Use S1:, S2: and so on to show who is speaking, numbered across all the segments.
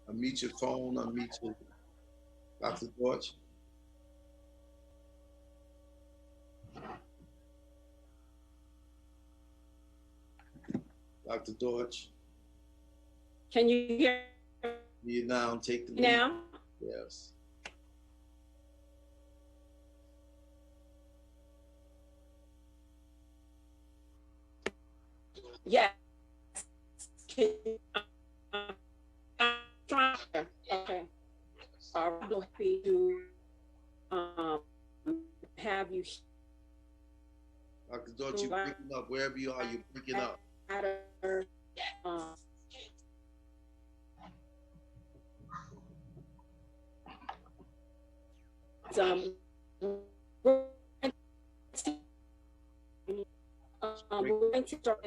S1: Unmute your phone, unmute your Dr. Dorch. Dr. Dorch,
S2: Can you hear
S1: you now take the
S2: me
S1: lead.
S2: now?
S1: Yes.
S2: Yes. Can, I'm trying. Okay. I'm happy to have you
S1: Dr. Dorch, you're breaking up. Wherever you are, you're breaking up.
S2: um, um, we're going to start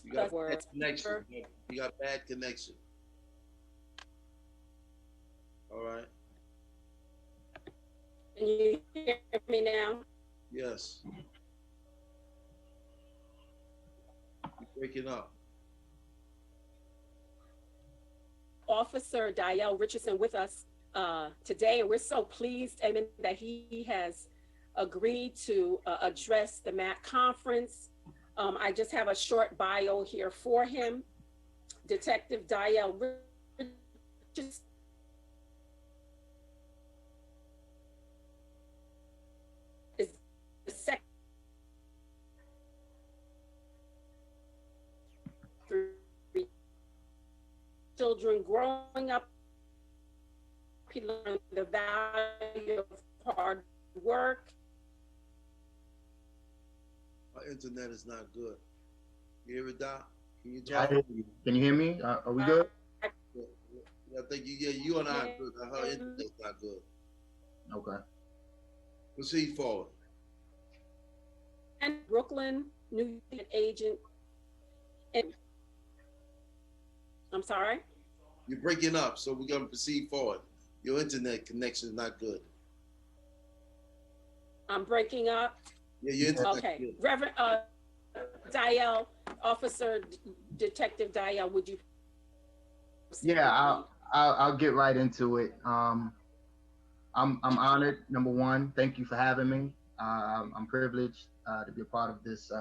S1: You got
S2: for
S1: bad connection. You got bad connection. All right.
S2: Can you hear me now?
S1: Yes. You're breaking up.
S2: Officer Diel Richardson with us today, and we're so pleased, amen, that he has agreed to address the MAC conference. I just have a short bio here for him. Detective Diel Richardson is the second children growing up. He learned the value of hard work.
S1: Our internet is not good. You hear it, Doc? Can you
S3: Yeah, I
S1: talk?
S3: hear you. Can you hear me? Are we good?
S1: I think you and I are good. Her internet's not good.
S3: Okay.
S1: Proceed forward.
S2: And Brooklyn, New York agent. And I'm sorry?
S1: You're breaking up, so we're gonna proceed forward. Your internet connection is not good.
S2: I'm breaking up.
S1: Yeah, your internet.
S2: Okay.
S1: Good.
S2: Reverend Diel, Officer Detective Diel, would you?
S3: Yeah, I'll get right into it. I'm honored. Number one, thank you for having me. I'm privileged to be a part of this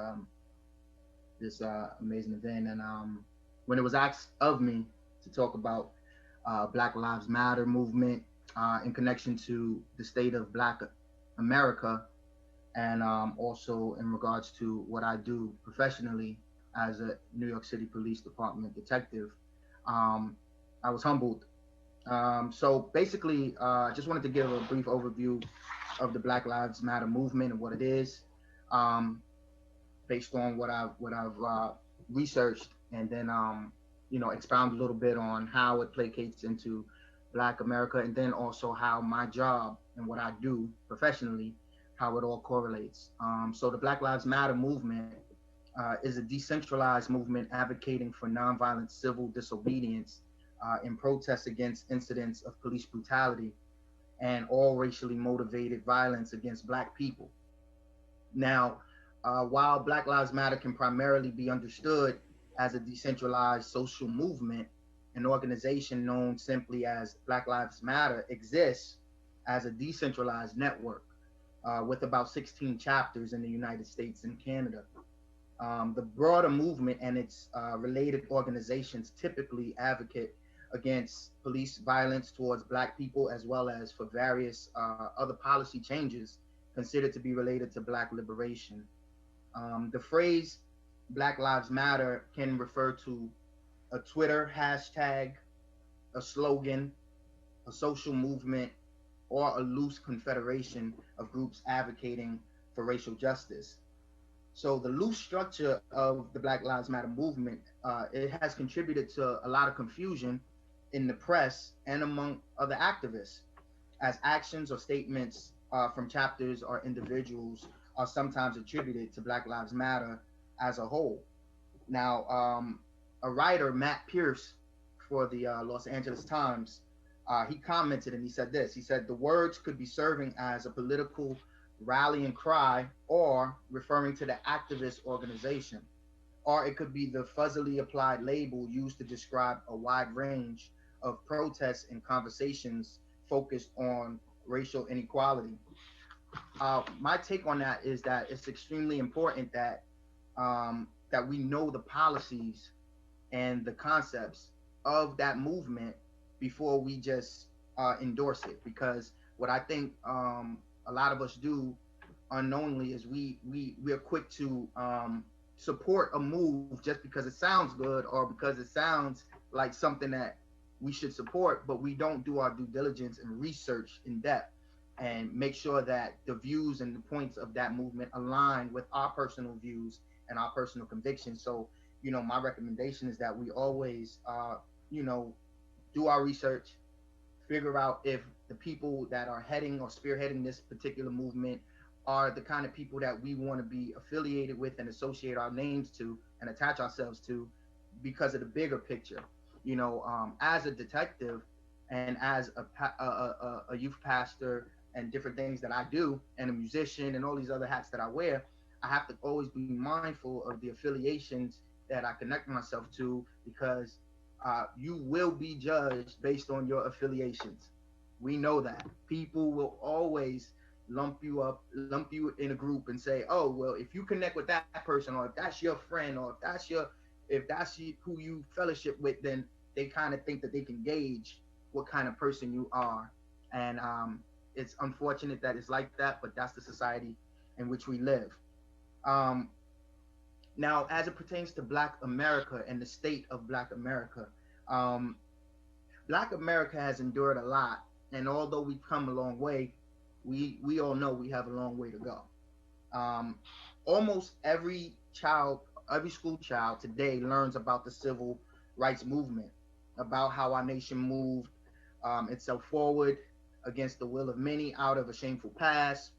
S3: amazing event. And when it was asked of me to talk about Black Lives Matter movement in connection to the state of Black America, and also in regards to what I do professionally as a New York City Police Department detective, I was humbled. So basically, I just wanted to give a brief overview of the Black Lives Matter movement and what it is, um, based on what I've researched, and then expound a little bit on how it placates into Black America, and then also how my job and what I do professionally, how it all correlates. So the Black Lives Matter movement is a decentralized movement advocating for nonviolent civil disobedience in protest against incidents of police brutality and all racially motivated violence against Black people. Now, while Black Lives Matter can primarily be understood as a decentralized social movement, an organization known simply as Black Lives Matter exists as a decentralized network with about 16 chapters in the United States and Canada. The broader movement and its related organizations typically advocate against police violence towards Black people, as well as for various other policy changes considered to be related to Black liberation. The phrase Black Lives Matter can refer to a Twitter hashtag, a slogan, a social movement, or a loose confederation of groups advocating for racial justice. So the loose structure of the Black Lives Matter movement, it has contributed to a lot of confusion in the press and among other activists, as actions or statements from chapters or individuals are sometimes attributed to Black Lives Matter as a whole. Now, a writer, Matt Pierce, for the Los Angeles Times, he commented and he said this. He said, the words could be serving as a political rallying cry or referring to the activist organization, or it could be the fuzzily applied label used to describe a wide range of protests and conversations focused on racial inequality. My take on that is that it's extremely important that we know the policies and the concepts of that movement before we just endorse it. Because what I think a lot of us do unknowingly is we're quick to support a move just because it sounds good or because it sounds like something that we should support, but we don't do our due diligence and research in depth and make sure that the views and the points of that movement align with our personal views and our personal convictions. So, my recommendation is that we always, you know, do our research, figure out if the people that are heading or spearheading this particular movement are the kind of people that we want to be affiliated with and associate our names to and attach ourselves to because of the bigger picture. As a detective and as a youth pastor and different things that I do, and a musician and all these other hats that I wear, I have to always be mindful of the affiliations that I connect myself to because you will be judged based on your affiliations. We know that people will always lump you in a group and say, "Oh, well, if you connect with that person, or if that's your friend, or if that's who you fellowship with, then they kind of think that they can gauge what kind of person you are." And it's unfortunate that it's like that, but that's the society in which we live. Um, Now, as it pertains to Black America and the state of Black America, um, Black America has endured a lot, and although we've come a long way, we all know we have a long way to go. Um, Almost every school child today learns about the civil rights movement, about how our nation moved itself forward against the will of many out of a shameful past.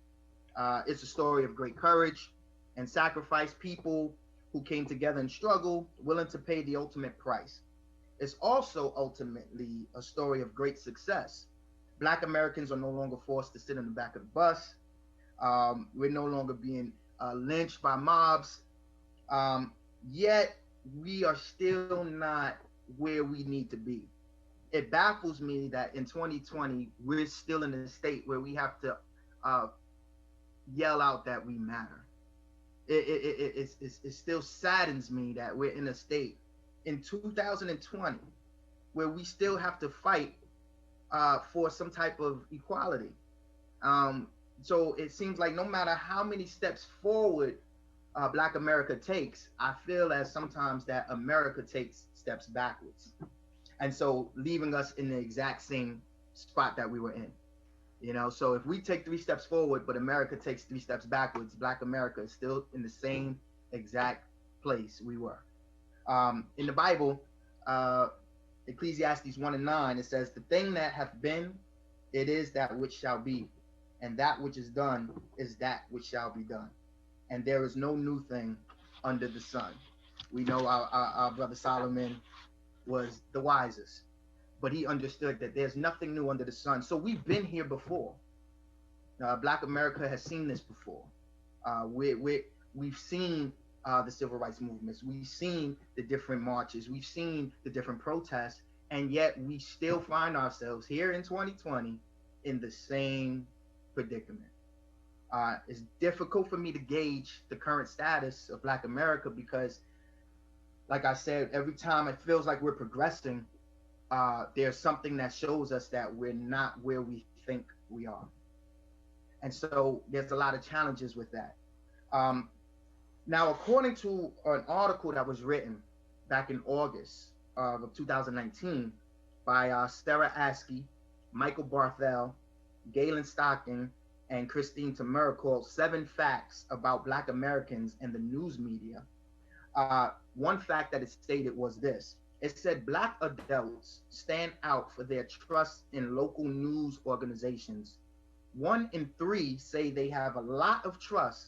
S3: It's a story of great courage and sacrifice, people who came together and struggled, willing to pay the ultimate price. It's also ultimately a story of great success. Black Americans are no longer forced to sit in the back of the bus. We're no longer being lynched by mobs. Um, Yet we are still not where we need to be. It baffles me that in 2020 we're still in a state where we have to uh, yell out that we matter. It still saddens me that we're in a state in 2020 where we still have to fight for some type of equality. Um, so it seems like no matter how many steps forward Black America takes, I feel as sometimes that America takes steps backwards, and so leaving us in the exact same spot that we were in. So if we take 3 steps forward, but America takes 3 steps backwards, Black America is still in the same exact place we were. In the Bible, uh, Ecclesiastes 1:9, it says, "The thing that hath been, it is that which shall be, and that which is done is that which shall be done. And there is no new thing under the sun." We know our brother Solomon was the wisest, but he understood that there's nothing new under the sun. So we've been here before. Black America has seen this before. We've seen the civil rights movements. We've seen the different marches. We've seen the different protests. And yet we still find ourselves here in 2020 in the same predicament. It's difficult for me to gauge the current status of Black America because, like I said, every time it feels like we're progressing, there's something that shows us that we're not where we think we are. And so there's a lot of challenges with that. Now, according to an article that was written back in August of 2019 by Sarah Askey, Michael Barthel, Galen Stocking, and Christine Tamura, called 7 Facts About Black Americans and the News Media, one fact that it stated was this. It said Black adults stand out for their trust in local news organizations. 1 in 3 say they have a lot of trust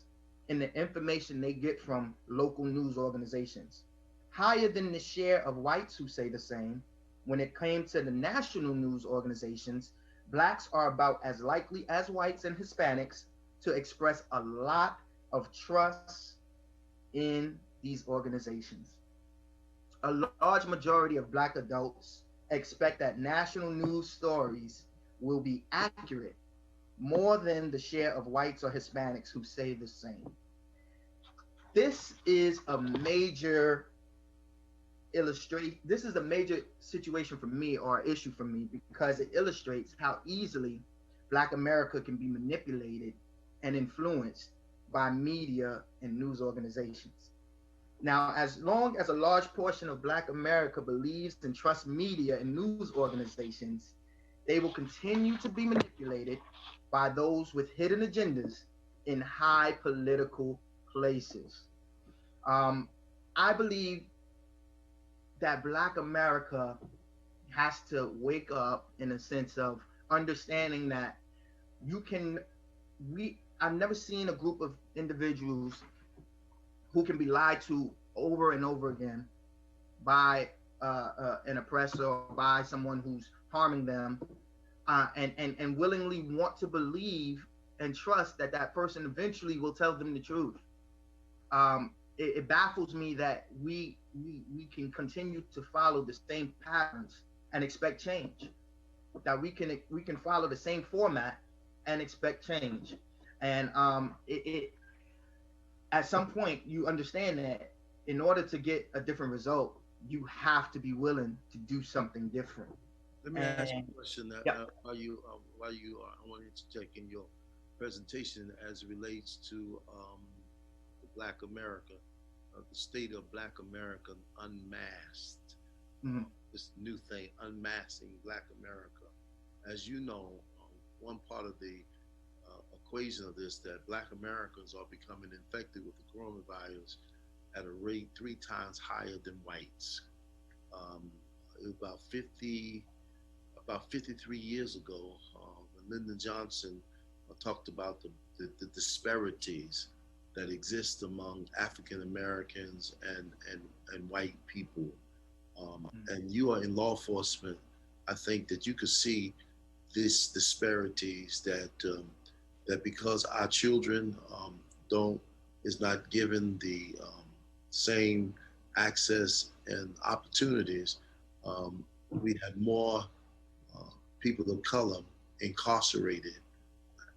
S3: in the information they get from local news organizations, higher than the share of whites who say the same. When it came to the national news organizations, Blacks are about as likely as whites and Hispanics to express a lot of trust in these organizations. A large majority of Black adults expect that national news stories will be accurate more than the share of whites or Hispanics who say the same. This is a major illustrate this is a major situation for me, or issue for me, because it illustrates how easily Black America can be manipulated and influenced by media and news organizations. Now, as long as a large portion of Black America believes and trusts media and news organizations, they will continue to be manipulated by those with hidden agendas in high political places. Um, I believe that Black America has to wake up in a sense of understanding that you can we I've never seen a group of individuals who can be lied to over and over again by an oppressor or by someone who's harming them, and willingly want to believe and trust that that person eventually will tell them the truth. It baffles me that we can continue to follow the same patterns and expect change. That we can follow the same format and expect change. And at some point you understand that in order to get a different result, you have to be willing to do something different.
S1: Let me ask you
S3: And
S1: a question that,
S3: yeah.
S1: while you are, I want to interject in your presentation as it relates to the Black America, the state of Black America unmasked.
S3: Mhm.
S1: This new thing, unmasking Black America. As you know, one part of the equation of this, that Black Americans are becoming infected with the coronavirus at a rate 3 times higher than whites. Um, about 53 years ago, when Lyndon Johnson talked about the disparities that exist among African Americans and white people. And you are in law enforcement. I think that you could see these disparities that because our children don't is not given the same access and opportunities. We had more people of color incarcerated,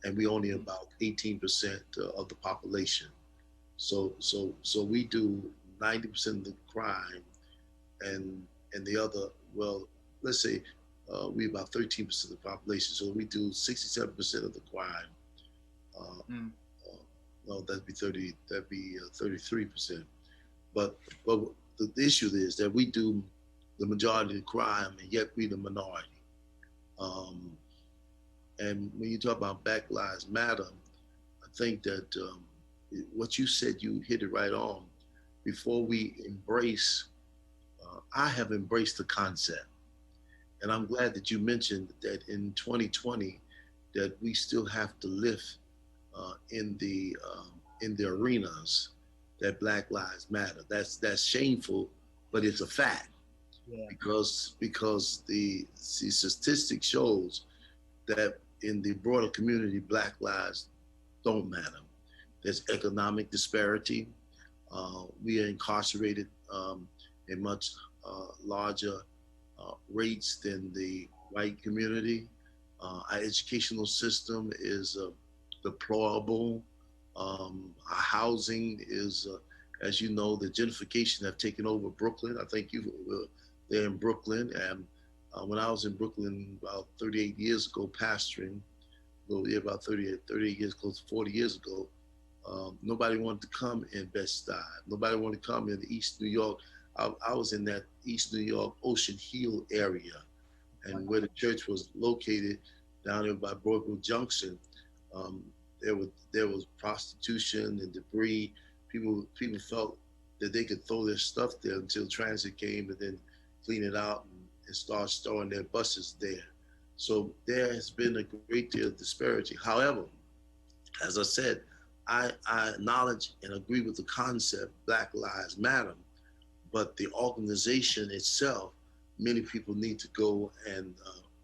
S1: and we only about 18% of the population. So we do 90% of the crime, and the other, well, let's say we about 13% of the population. So we do 67% of the crime.
S3: Mm.
S1: No, that'd be 30. That'd be 33%. But the issue is that we do the majority of the crime, and yet we the minority. Um, and when you talk about Black Lives Matter, I think that what you said, you hit it right on. Before we embrace, I have embraced the concept, and I'm glad that you mentioned that in 2020, that we still have to lift in the arenas that Black Lives Matter. That's shameful, but it's a fact
S3: Yeah.
S1: because the statistic shows that in the broader community, Black lives don't matter. There's economic disparity. We are incarcerated in much larger rates than the white community. Our educational system is deplorable. Our housing is, as you know, the gentrification have taken over Brooklyn. I think you were there in Brooklyn. And when I was in Brooklyn about 38 years ago, pastoring, well, yeah, about 38 years, close to 40 years ago, nobody wanted to come in Bed-Stuy. Nobody wanted to come in East New York. I was in that East New York Ocean Hill area, and where the church was located down there by Broadway Junction, um, there was prostitution and debris. People felt that they could throw their stuff there until transit came and then clean it out and start storing their buses there. So there has been a great deal of disparity. However, as I said, I acknowledge and agree with the concept Black Lives Matter, but the organization itself, many people need to go and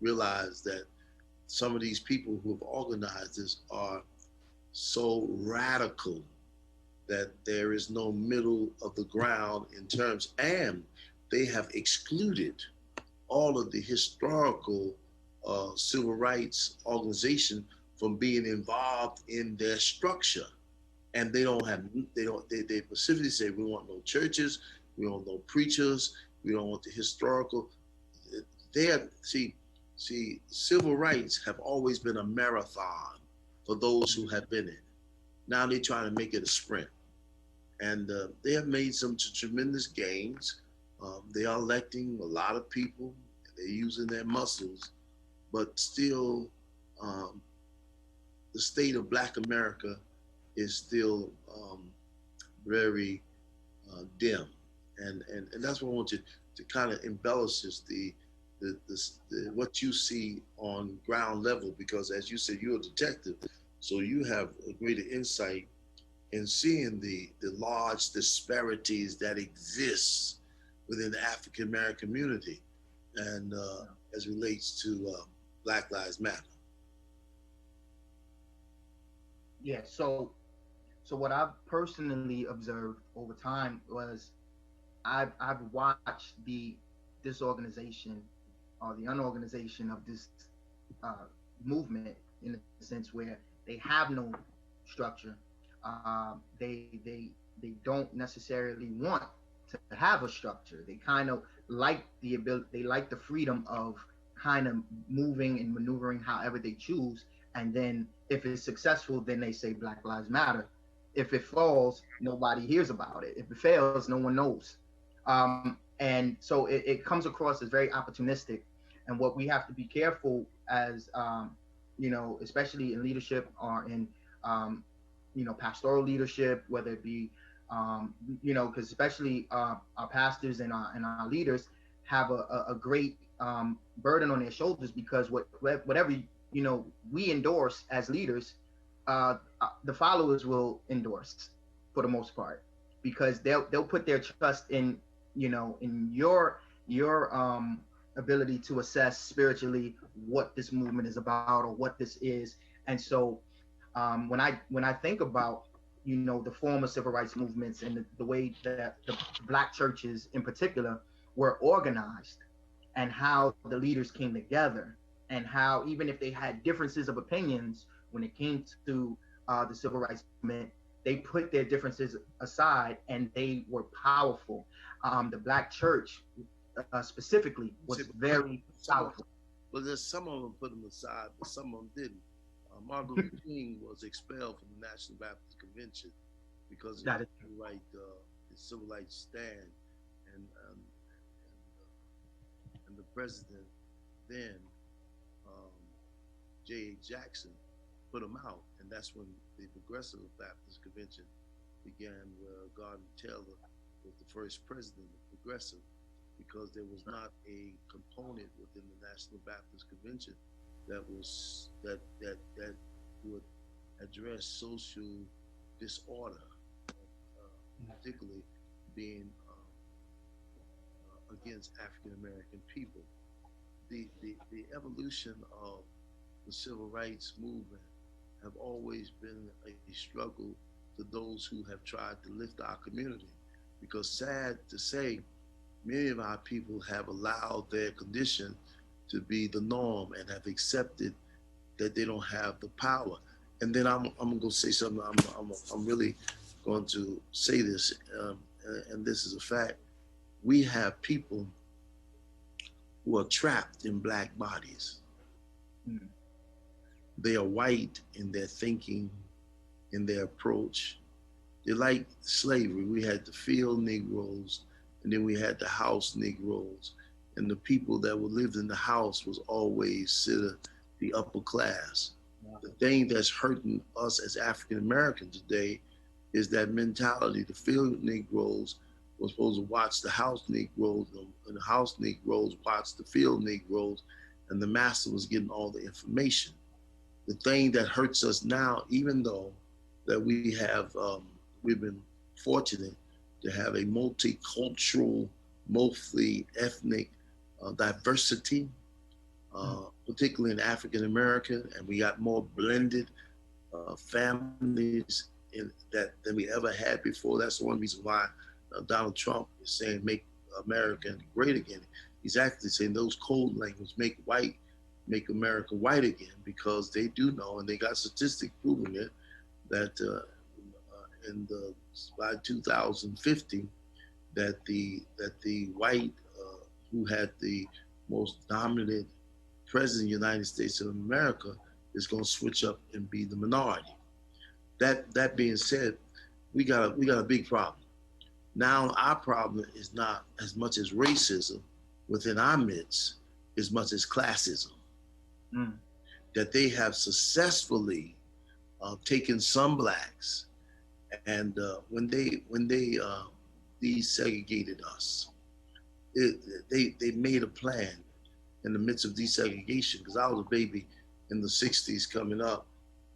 S1: realize that some of these people who have organized this are so radical that there is no middle of the ground in terms, and they have excluded all of the historical civil rights organization from being involved in their structure. And they specifically say we want no churches, we want no preachers, we don't want the historical. There, see, civil rights have always been a marathon for those who have been in. Now they're trying to make it a sprint, and they have made some tremendous gains. They are electing a lot of people. They're using their muscles, but still, um, the state of Black America is still very dim, and that's what I want you to kind of embellish is the what you see on ground level, because as you said, you're a detective, so you have a greater insight in seeing the large disparities that exist within the African American community, and as relates to Black Lives Matter.
S3: Yeah. So what I've personally observed over time was I've watched the disorganization or the unorganization of this uh, movement in a sense where they have no structure. They don't necessarily want to have a structure. They kind of like the ability. They like the freedom of kind of moving and maneuvering however they choose. And then if it's successful, then they say Black Lives Matter. If it falls, nobody hears about it. If it fails, no one knows. And so it comes across as very opportunistic. And what we have to be careful as, especially in leadership or in, um, pastoral leadership, whether it be, because especially our pastors and our leaders have a great burden on their shoulders because whatever we endorse as leaders, the followers will endorse for the most part because they'll put their trust in in your ability to assess spiritually what this movement is about or what this is. And so when I think about the former civil rights movements and the way that the black churches in particular were organized and how the leaders came together and how even if they had differences of opinions when it came to the civil rights movement, they put their differences aside and they were powerful. The black church specifically was very powerful.
S1: But there's some of them put them aside, but some of them didn't. Martin Luther King was expelled from the National Baptist Convention because of
S3: That is
S1: his civil rights stand, and and the president then, um, J.H. Jackson, put him out, and that's when the Progressive Baptist Convention began, where Gordon Taylor was the first president of Progressive, because there was not a component within the National Baptist Convention that would address social disorder, particularly being against African American people. The evolution of the civil rights movement have always been a struggle to those who have tried to lift our community. Because sad to say, many of our people have allowed their condition to be the norm and have accepted that they don't have the power. And then I'm going to say something. I'm really going to say this, and this is a fact. We have people who are trapped in black bodies.
S3: mm,
S1: They are white in their thinking, in their approach. They're like slavery. We had the field Negroes, and then we had the house Negroes. And the people that were lived in the house was always considered the upper class. The thing that's hurting us as African Americans today is that mentality. The field Negroes were supposed to watch the house Negroes, and the house Negroes watched the field Negroes, and the master was getting all the information. The thing that hurts us now, even though that we've been fortunate to have a multicultural, multi-ethnic diversity, particularly in African American, and we got more blended families in that than we ever had before. That's one reason why Donald Trump is saying "Make America Great Again." He's actually saying those code language make America white again, because they do know, and they got statistics proving it, that in the by 2050, that the white who had the most dominant president of the United States of America is going to switch up and be the minority. That being said, we got a big problem. Now our problem is not as much as racism within our midst, as much as classism.
S3: Mm.
S1: That they have successfully taken some blacks, and when they desegregated us, they made a plan in the midst of desegregation. Because I was a baby in the '60s coming up,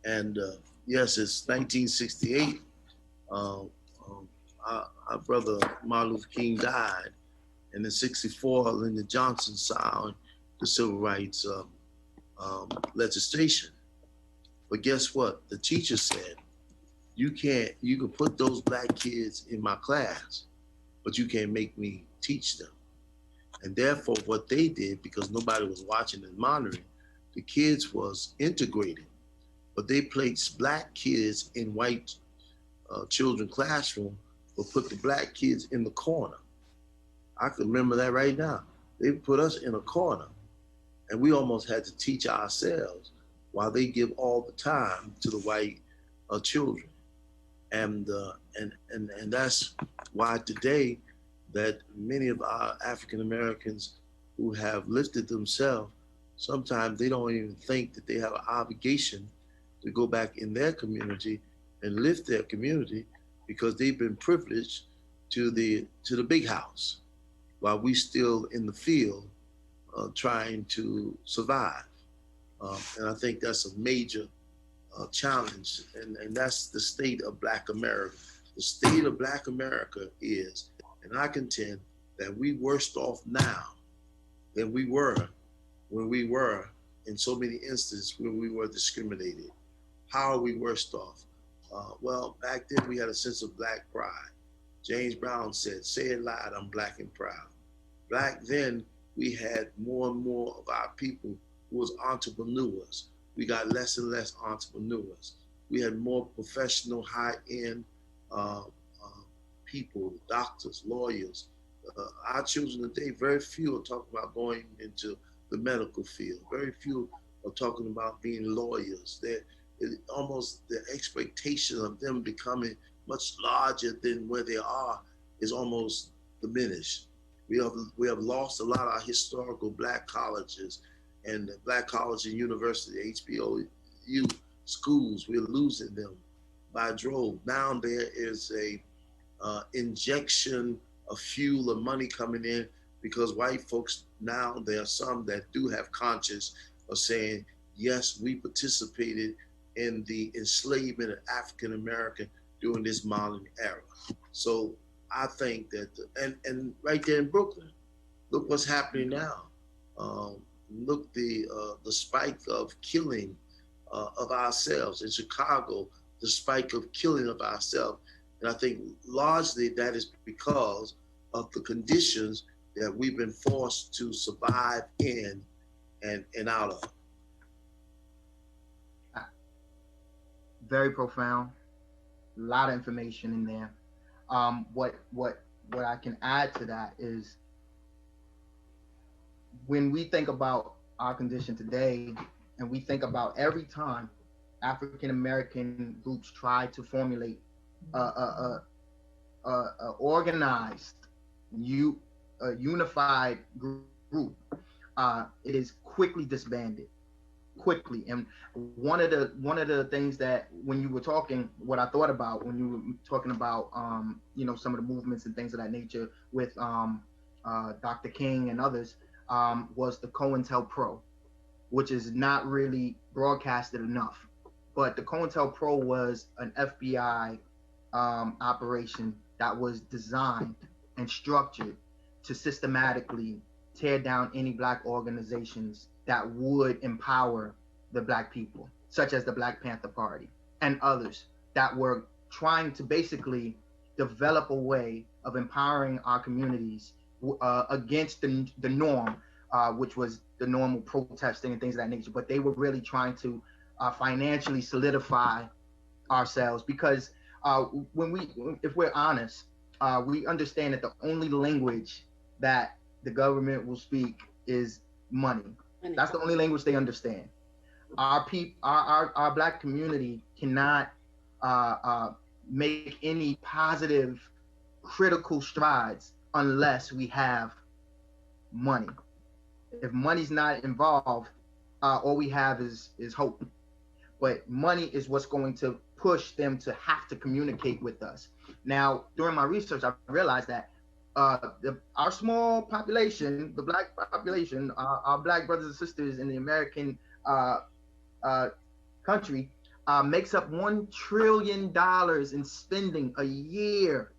S1: and yes, it's 1968. Uh, our brother Martin Luther King died, and in '64, Lyndon Johnson signed the civil rights legislation. But guess what? The teacher said, you can put those black kids in my class, but you can't make me teach them. And therefore, what they did, because nobody was watching and monitoring, the kids was integrated, but they placed black kids in white children classroom, but put the black kids in the corner. I can remember that right now. They put us in a corner, and we almost had to teach ourselves while they give all the time to the white children. And that's why today that many of our African Americans who have lifted themselves, sometimes they don't even think that they have an obligation to go back in their community and lift their community, because they've been privileged to the big house while we still in the field trying to survive. And I think that's a major challenge, and that's the state of Black America. The state of Black America is, and I contend that we worse off now than we were when we were in so many instances when we were discriminated. How are we worse off? Well, back then we had a sense of Black pride. James Brown said, "Say it loud, I'm Black and proud." Back then, we had more and more of our people who was entrepreneurs. We got less and less entrepreneurs. We had more professional, high-end uh, people, doctors, lawyers. Our children today, very few are talking about going into the medical field. Very few are talking about being lawyers. Almost the expectation of them becoming much larger than where they are is almost diminished. We have lost a lot of our historical Black colleges and the Black college and university, HBOU schools. We're losing them by drove. Now there is a injection of fuel of money coming in, because white folks now, there are some that do have conscience of saying, yes, we participated in the enslavement of African American during this modern era. So I think that, and right there in Brooklyn, look what's happening now. Um, Look the spike of killing of ourselves in Chicago, the spike of killing of ourselves, and I think largely that is because of the conditions that we've been forced to survive in and out of.
S3: Very profound. A lot of information in there. What I can add to that is, when we think about our condition today, and we think about every time African American groups try to formulate a organized, a unified group, it is quickly disbanded, quickly. And one of the things that, when you were talking, what I thought about when you were talking about some of the movements and things of that nature with Dr. King and others, was the COINTELPRO, which is not really broadcasted enough. But the COINTELPRO was an FBI operation that was designed and structured to systematically tear down any Black organizations that would empower the Black people, such as the Black Panther Party and others that were trying to basically develop a way of empowering our communities against the norm, which was the normal protesting and things of that nature. But they were really trying to financially solidify ourselves because when we, if we're honest, we understand that the only language that the government will speak is money. That's the only language they understand. Our black community cannot uh, uh, make any positive critical strides unless we have money. If money's not involved, all we have is hope. But money is what's going to push them to have to communicate with us. Now, during my research, I realized that our small population, the black population, our black brothers and sisters in the American uh, uh, country, makes up $1 trillion in spending a year.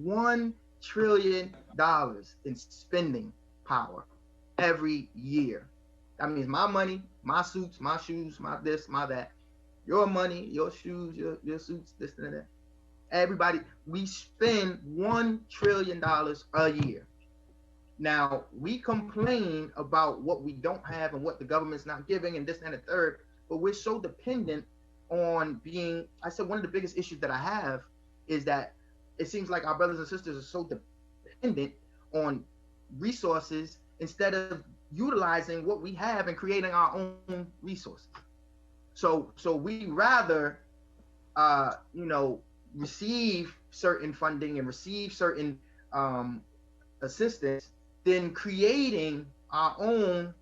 S3: $1 trillion in spending power every year. That means my money, my suits, my shoes, my this, my that, your money, your shoes, your suits, this and that. Everybody, we spend $1 trillion a year. Now we complain about what we don't have and what the government's not giving and this and the third, but we're so dependent on being. I said one of the biggest issues that I have is that it seems like our brothers and sisters are so dependent on resources instead of utilizing what we have and creating our own resources. So we rather receive certain funding and receive certain assistance than creating our own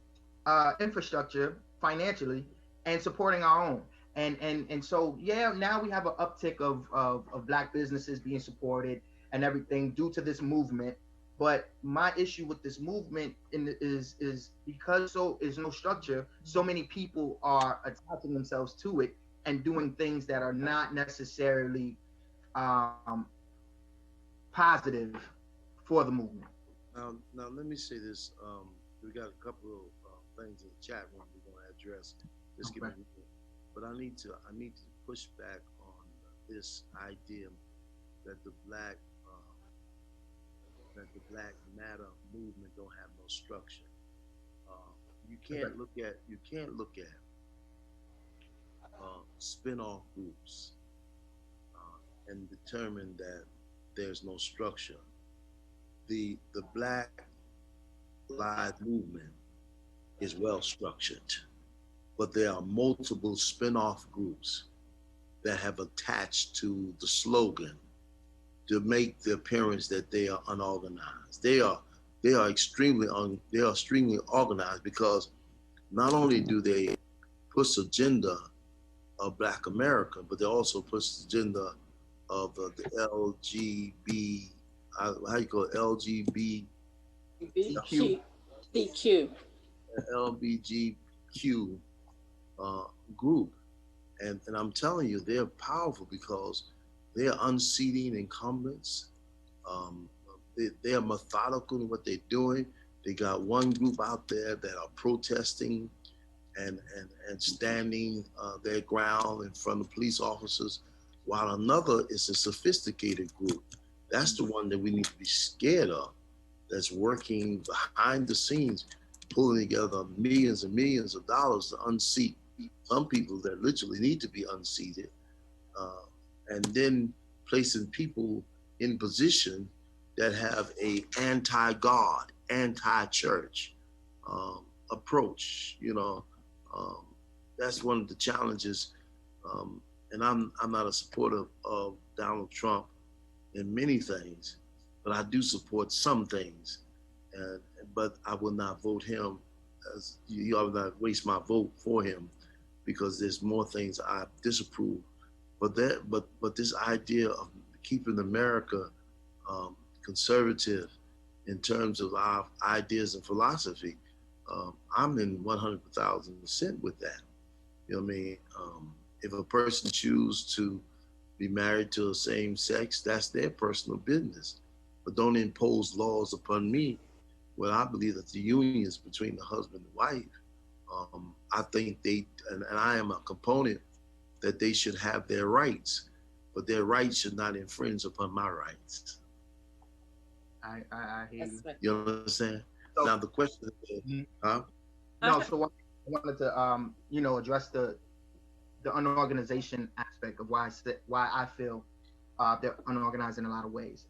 S3: infrastructure financially and supporting our own. And so yeah, now we have an uptick of black businesses being supported and everything due to this movement. But my issue with this movement is because so is no structure, so many people are attaching themselves to it and doing things that are not necessarily positive for the movement.
S1: Now let me say this. We got a couple of things in the chat room we're going to address. Just give me, but I need to push back on this idea that the Black Matter movement don't have no structure. You can't look at spin-off groups and determine that there's no structure. The Black Lives movement is well structured, but there are multiple spin-off groups that have attached to the slogan to make the appearance that they are unorganized. They are extremely organized because not only do they push the agenda of Black America, but they also push the agenda of the LGB, how you call it, LBGQ group. And I'm telling you, they're powerful because they are unseating incumbents. They are methodical in what they're doing. They got one group out there that are protesting and standing their ground in front of police officers, while another is a sophisticated group. That's the one that we need to be scared of, that's working behind the scenes, pulling together millions and millions of dollars to unseat some people that literally need to be unseated, and then placing people in position that have a anti-God, anti-church approach. That's one of the challenges. And I'm not a supporter of Donald Trump in many things, but I do support some things. But I will not vote him. As you will not waste my vote for him because there's more things I disapprove. But this idea of keeping America conservative in terms of our ideas and philosophy, I'm in 100,000% with that. You know what I mean? If a person chooses to be married to a same sex, that's their personal business. But don't impose laws upon me. Well, I believe that the unions between the husband and wife, I think and I am a component that they should have their rights, but their rights should not infringe upon my rights.
S3: I hear you.
S2: That's right.
S1: You understand?
S3: So,
S1: Now the question is,
S3: mhm.
S1: huh?
S3: No, so I wanted to address the unorganization aspect of why I feel they're unorganized in a lot of ways.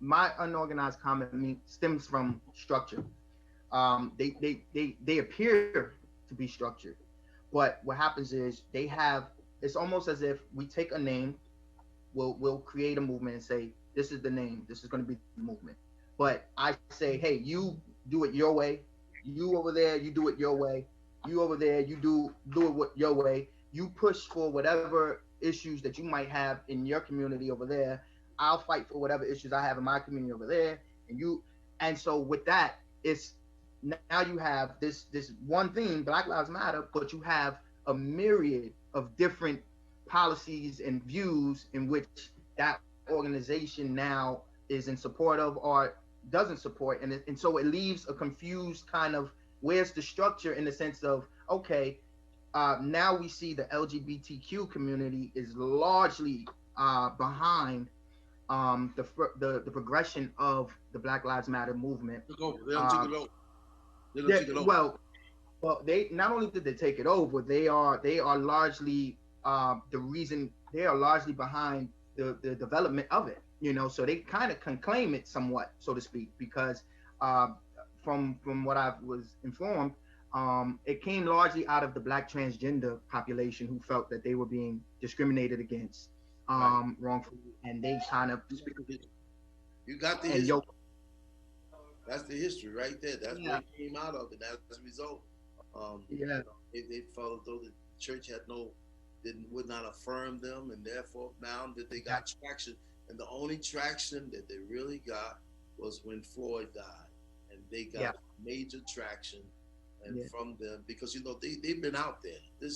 S3: My unorganized comment stems from structure. They appear to be structured, but what happens is they have. It's almost as if we take a name, we'll create a movement and say this is the name, this is going to be the movement. But I say, hey, you do it your way. You over there, you do it your way. You over there, you do it your way. You push for whatever issues that you might have in your community over there. I'll fight for whatever issues I have in my community over there. And so with that, it's now you have this one thing, Black Lives Matter, but you have a myriad of different policies and views in which that organization now is in support of or doesn't support, and so it leaves a confused kind of where's the structure in the sense of okay, now we see the LGBTQ community is largely behind the progression of the Black Lives Matter movement.
S1: Took over. They don't take
S3: Uh,
S1: it over. They don't take it over.
S3: well, they not only did they take it over, they are largely the reason. They are largely behind the development of it. So they kind of can claim it somewhat, so to speak, because uh, from what I was informed, it came largely out of the Black transgender population who felt that they were being discriminated against
S1: Right.
S3: wrongfully, and they kind of
S1: You got the
S3: and
S1: history.
S3: yo,
S1: That's the history right there. That's where
S3: yeah,
S1: it came out of, and as a result,
S3: yeah,
S1: they felt as though the church had would not affirm them, and therefore now that they got traction, and the only traction that they really got was when Floyd died, and they
S3: yeah,
S1: got major traction, and
S3: yeah,
S1: from them because they've been out there. They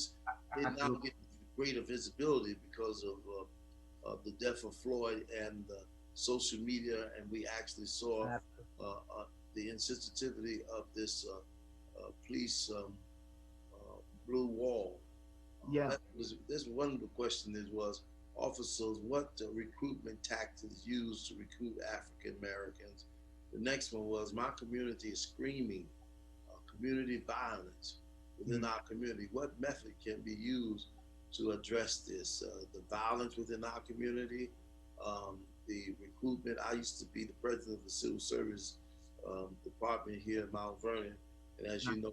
S1: now
S3: absolutely,
S1: get greater visibility because of the death of Floyd and social media, and we actually saw the insensitivity of this police blue wall.
S3: yeah,
S1: That's one of the questions was officers, what recruitment tactics used to recruit African Americans? The next one was my community is screaming community violence within our community. What method can be used to address this? The violence within our community, the recruitment. I used to be the president of the Civil Service department here in Mount Vernon. And as you know,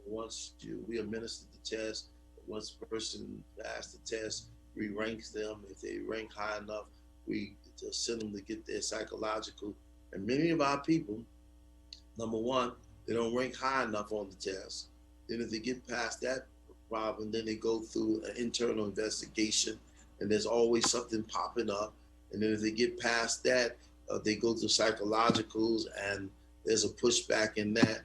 S1: we administer the test, once a person passes the test, we rank them. If they rank high enough, we just send them to get their psychological. And many of our people, number one, they don't rank high enough on the test. Then if they get past that problem, then they go through an internal investigation, and there's always something popping up. And then if they get past that, they go through psychologicals, and there's a pushback in that.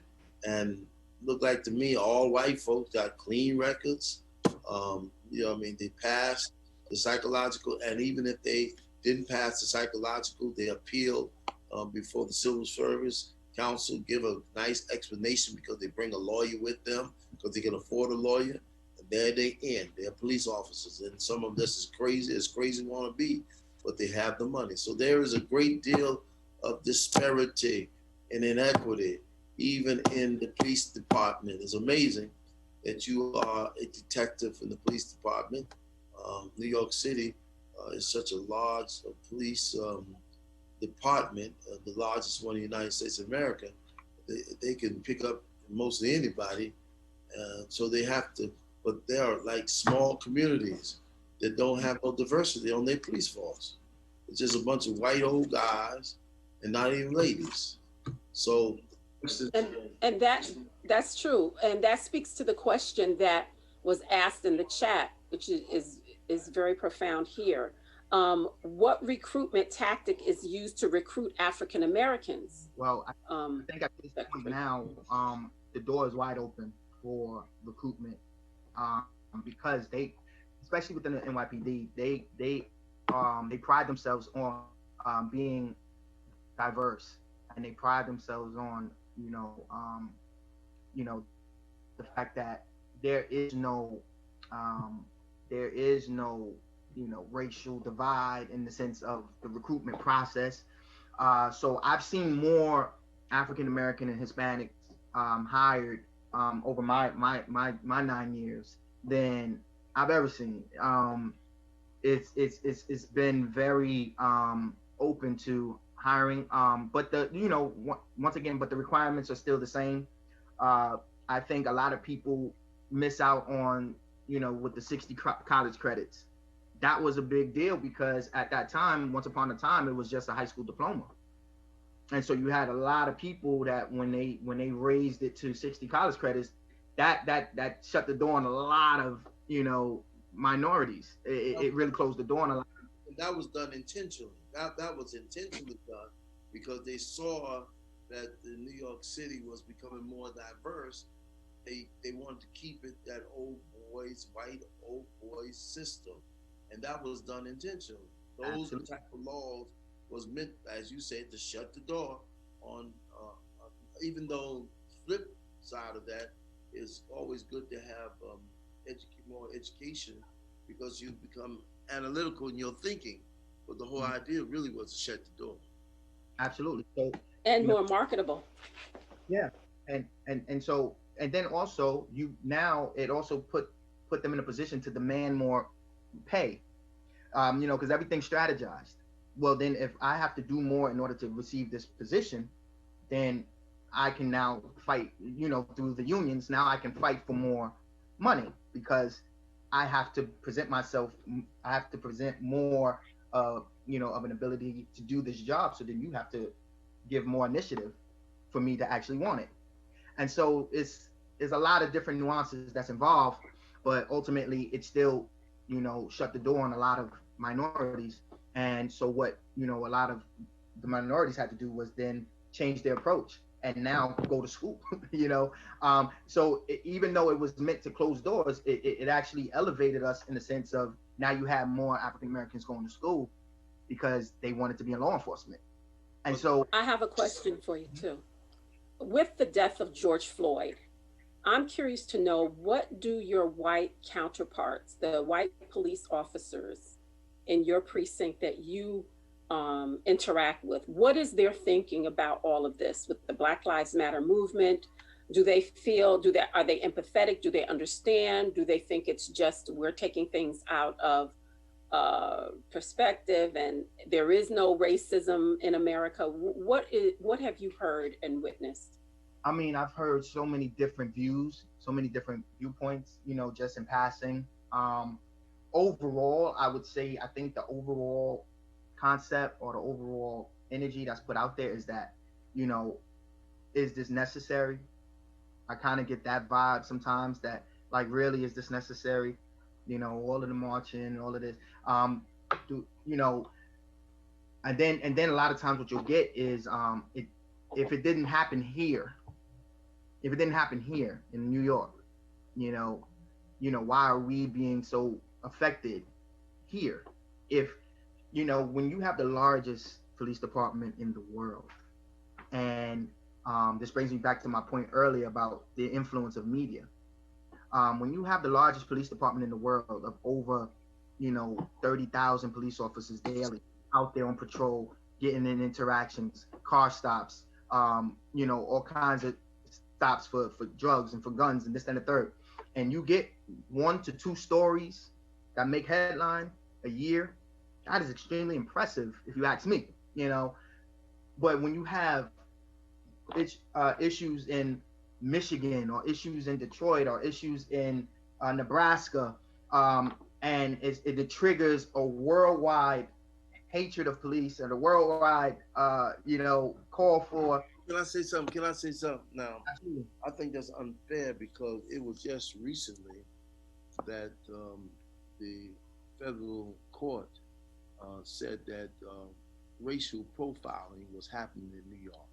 S1: And look like to me, all white folks got clean records. They passed the psychological, and even if they didn't pass the psychological, they appealed before the Civil Service Council, give a nice explanation because they bring a lawyer with them because they can afford a lawyer. And there they end. They're police officers, and some of this is crazy want to be, but they have the money. So there is a great deal of disparity and inequity, even in the police department. It's amazing that you are a detective in the police department. New York City is such a large police department, the largest one in the United States of America. They can pick up mostly anybody. So they have to, but there are like small communities that don't have no diversity on their police force. It's just a bunch of white old guys and not even ladies. So
S2: and that's true, and that speaks to the question that was asked in the chat, which is very profound here. What recruitment tactic is used to recruit African Americans?
S3: Well, I think at this point now, the door is wide open for recruitment because especially within the NYPD, they pride themselves on being diverse, and they pride themselves on you know the fact that there is no racial divide in the sense of the recruitment process. So I've seen more African American and Hispanics hired over my 9 years than I've ever seen. It's been very open to hiring, but the once again, but the requirements are still the same. Uh, I think a lot of people miss out on with the 60 college credits. That was a big deal because at that time, once upon a time, it was just a high school diploma, and so you had a lot of people that when they raised it to 60 college credits, that shut the door on a lot of minorities. It really closed the door on a lot.
S1: And that was done intentionally. That was intentionally done because they saw that the New York City was becoming more diverse. They wanted to keep it that old boys, white old boys system, and that was done intentionally. Those
S3: Absolutely.
S1: type of laws was meant, as you said, to shut the door on. Even though flip side of that is always good to have more education because you become analytical in your thinking. But the whole
S3: Mhm.
S1: idea really was to shut the door.
S3: Absolutely. So
S2: And
S3: you know
S2: more marketable.
S3: yeah, and then also you now it also put them in a position to demand more pay. Because everything's strategized. Well, then if I have to do more in order to receive this position, then I can now fight, through the unions. Now I can fight for more money because I have to present myself. I have to present more, of an ability to do this job. So then you have to give more initiative for me to actually want it. And so it's a lot of different nuances that's involved, but ultimately it still, shut the door on a lot of minorities. And so what, a lot of the minorities had to do was then change their approach and now go to school. So even though it was meant to close doors, it actually elevated us in the sense of now you have more African Americans going to school because they wanted to be in law enforcement. And
S1: But
S3: so
S2: I have a question for you too. With the death of George Floyd, I'm curious to know, what do your white counterparts, the white police officers in your precinct that you interact with, what is their thinking about all of this with the Black Lives Matter movement? Do they feel, are they empathetic? Do they understand? Do they think it's just we're taking things out of perspective and there is no racism in America? What have you heard and witnessed?
S3: I mean, I've heard so many different views, so many different viewpoints, just in passing. Um, Overall, I would say I think the overall concept or the overall energy that's put out there is that, you know, is this necessary? I kind of get that vibe sometimes that, like, really, is this necessary? All of the marching, all of this. Do and then a lot of times what you'll get is it if it didn't happen here, if it didn't happen here in New York, you know, why are we being so affected here? If when you have the largest police department in the world, and this brings me back to my point earlier about the influence of media. When you have the largest police department in the world of over, 30,000 police officers daily out there on patrol, getting in interactions, car stops, all kinds of stops for drugs and for guns and this and the third, and you get 1 to 2 stories that make headline a year, that is extremely impressive if you ask me. But when you have issues in Michigan or issues in Detroit or issues in Nebraska, and it triggers a worldwide hatred of police and a worldwide, call for.
S1: can I say something? Can I say something now? I think that's unfair because it was just recently that the federal court said that racial profiling was happening in New York.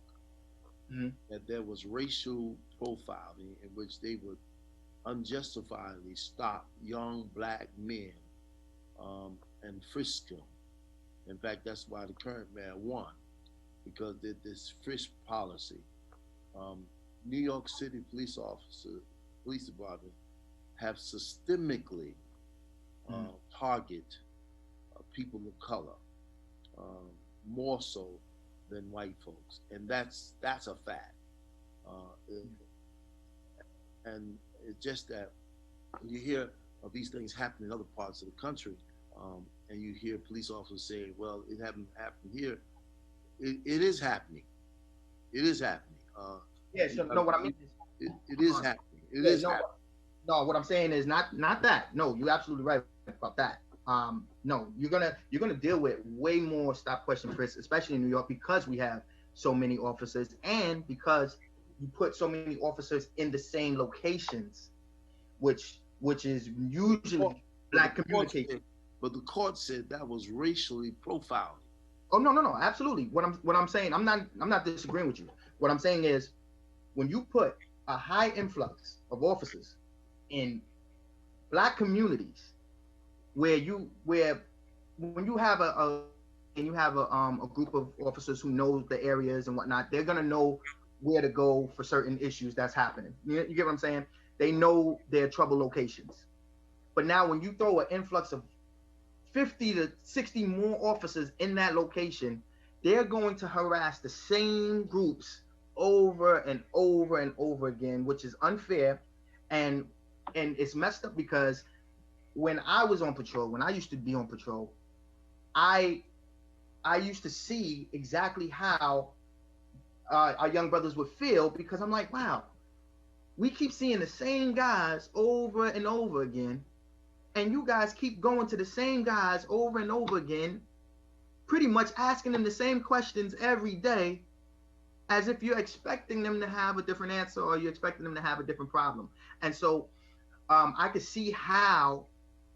S3: Mm-hmm.
S1: That there was racial profiling in which they would unjustifiably stop young black men and frisk them. In fact, that's why the current mayor won, because this frisk policy. Um, New York City police department have systemically target people of color, more so than white folks, and that's a fact. Uh, and it's just that when you hear of these things happening in other parts of the country, and you hear police officers say, "Well, it haven't happened here." It is happening. It is happening.
S3: Yeah, so no, what I mean is,
S1: it is happening. It
S3: yeah,
S1: is
S3: no,
S1: happening.
S3: no, what I'm saying is not that. No, you're absolutely right about that. No, you're gonna deal with way more stop, question, frisk, especially in New York, because we have so many officers, and because you put so many officers in the same locations, which is usually black communication.
S1: But the court said that was racially profiling.
S3: Oh, no, absolutely. What I'm saying, I'm not disagreeing with you. What I'm saying is, when you put a high influx of officers in black communities, where when you have a group of officers who know the areas and whatnot, they're gonna know where to go for certain issues that's happening. You get what I'm saying? They know their trouble locations. But now when you throw an influx of 50 to 60 more officers in that location, they're going to harass the same groups over and over and over again, which is unfair, and it's messed up, because when I was on patrol, when I used to be on patrol, I used to see exactly how our young brothers would feel, because I'm like, wow, we keep seeing the same guys over and over again, and you guys keep going to the same guys over and over again, pretty much asking them the same questions every day, as if you're expecting them to have a different answer, or you're expecting them to have a different problem. And so I could see how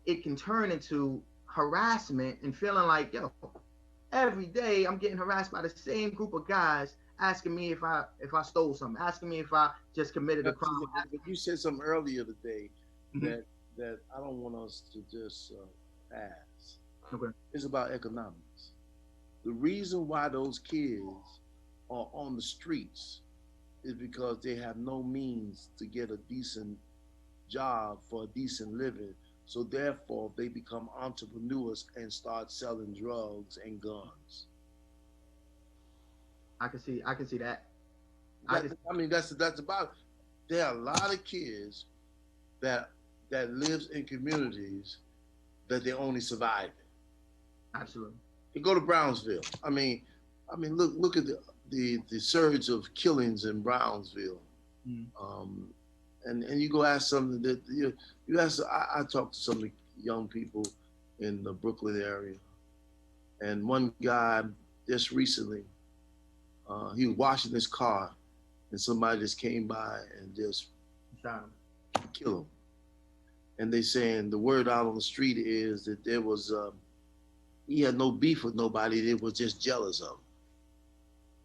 S3: it can turn into harassment, and feeling like, yo, every day I'm getting harassed by the same group of guys, asking me if I stole something, asking me if I just committed a crime.
S1: You said something earlier today,
S3: Mhm.
S1: that I don't want us to just pass.
S3: Okay.
S1: It's about economics. The reason why those kids are on the streets is because they have no means to get a decent job for a decent living. So therefore, they become entrepreneurs and start selling drugs and guns.
S3: I can see that.
S1: I mean, that's about. There are a lot of kids that lives in communities that they only survive in.
S3: Absolutely.
S1: You go to Brownsville. I mean, look at the surge of killings in Brownsville. And you go ask something that you ask. I talked to some young people in the Brooklyn area, and one guy just recently, he was washing his car, and somebody just came by and just killed him. And they saying the word out on the street is that there was he had no beef with nobody. They was just jealous of him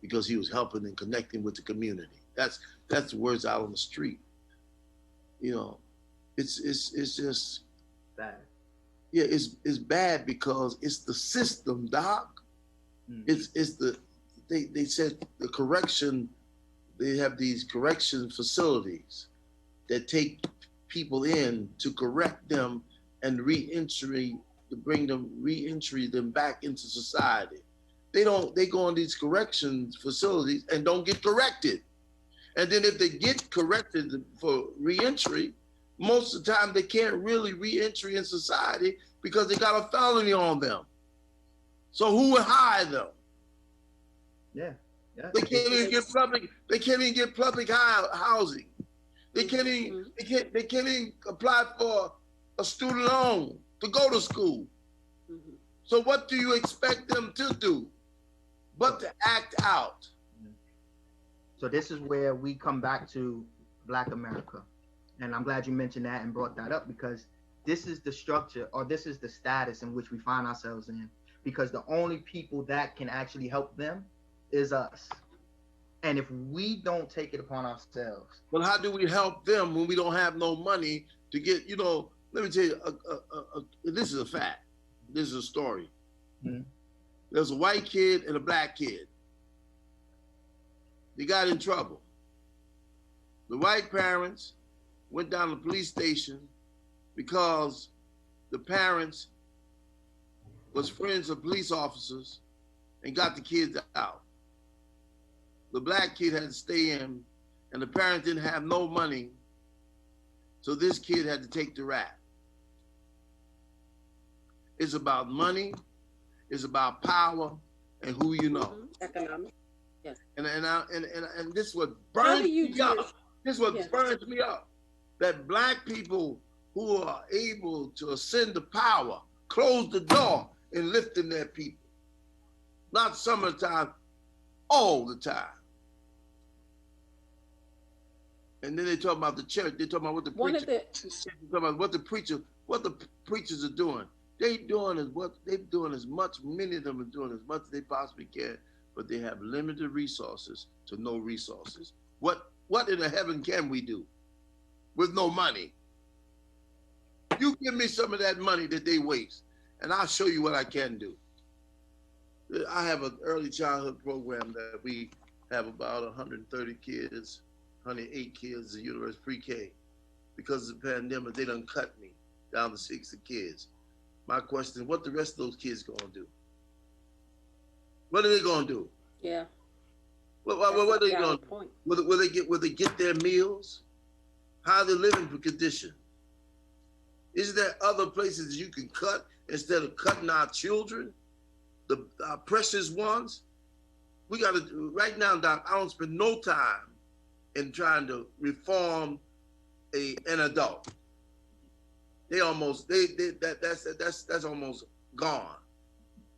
S1: because he was helping and connecting with the community. That's the words out on the street. You know, it's just
S3: bad.
S1: Yeah, it's bad because it's the system, Doc. It's the they said the correction. They have these correction facilities that take people in to correct them and reentry to bring them reentry them back into society. They go in these correction facilities and don't get corrected. And then if they get corrected for reentry, most of the time they can't really reentry in society because they got a felony on them. So who would hire them?
S3: Yeah.
S1: They can't even get public. They can't even get public housing. They can't even. They can't even apply for a student loan to go to school. So what do you expect them to do, but to act out?
S3: So this is where we come back to Black America, and I'm glad you mentioned that and brought that up, because this is the structure, or this is the status in which we find ourselves in. Because the only people that can actually help them is us. And if we don't take it upon ourselves.
S1: Well, how do we help them when we don't have no money to get, let me tell you, this is a fact. This is a story.
S3: Mm-hmm.
S1: There's a white kid and a black kid. They got in trouble. The white parents went down to the police station because the parents was friends of police officers and got the kids out. The black kid had to stay in, and the parents didn't have no money, so this kid had to take the rap. It's about money, it's about power, and who you know.
S2: Economic. Yes.
S1: And this is what
S2: How
S1: burns
S2: do you
S1: me
S2: do?
S1: up. This is what
S2: Yes.
S1: burns me up. That black people who are able to ascend to power close the door in lifting their people. Not some of the time, all the time. And then they talk about the church. They talk about what the preacher. They talk about what the preachers are doing. They're doing as much. Many of them are doing as much as they possibly can, but they have limited resources to no resources. What in the heaven can we do with no money? You give me some of that money that they waste, and I'll show you what I can do. I have an early childhood program that we have about 130 kids, 108 kids at University Pre-K. Because of the pandemic, they done cut me down to 60 kids. My question is, what the rest of those kids gonna do? What are they gonna do?
S2: Yeah.
S1: What are they gonna do? Will they get their meals? How are they living condition? Isn't there other places you can cut instead of cutting our children, our precious ones? We got to right now, Doc. I don't spend no time in trying to reform an adult. That's almost gone.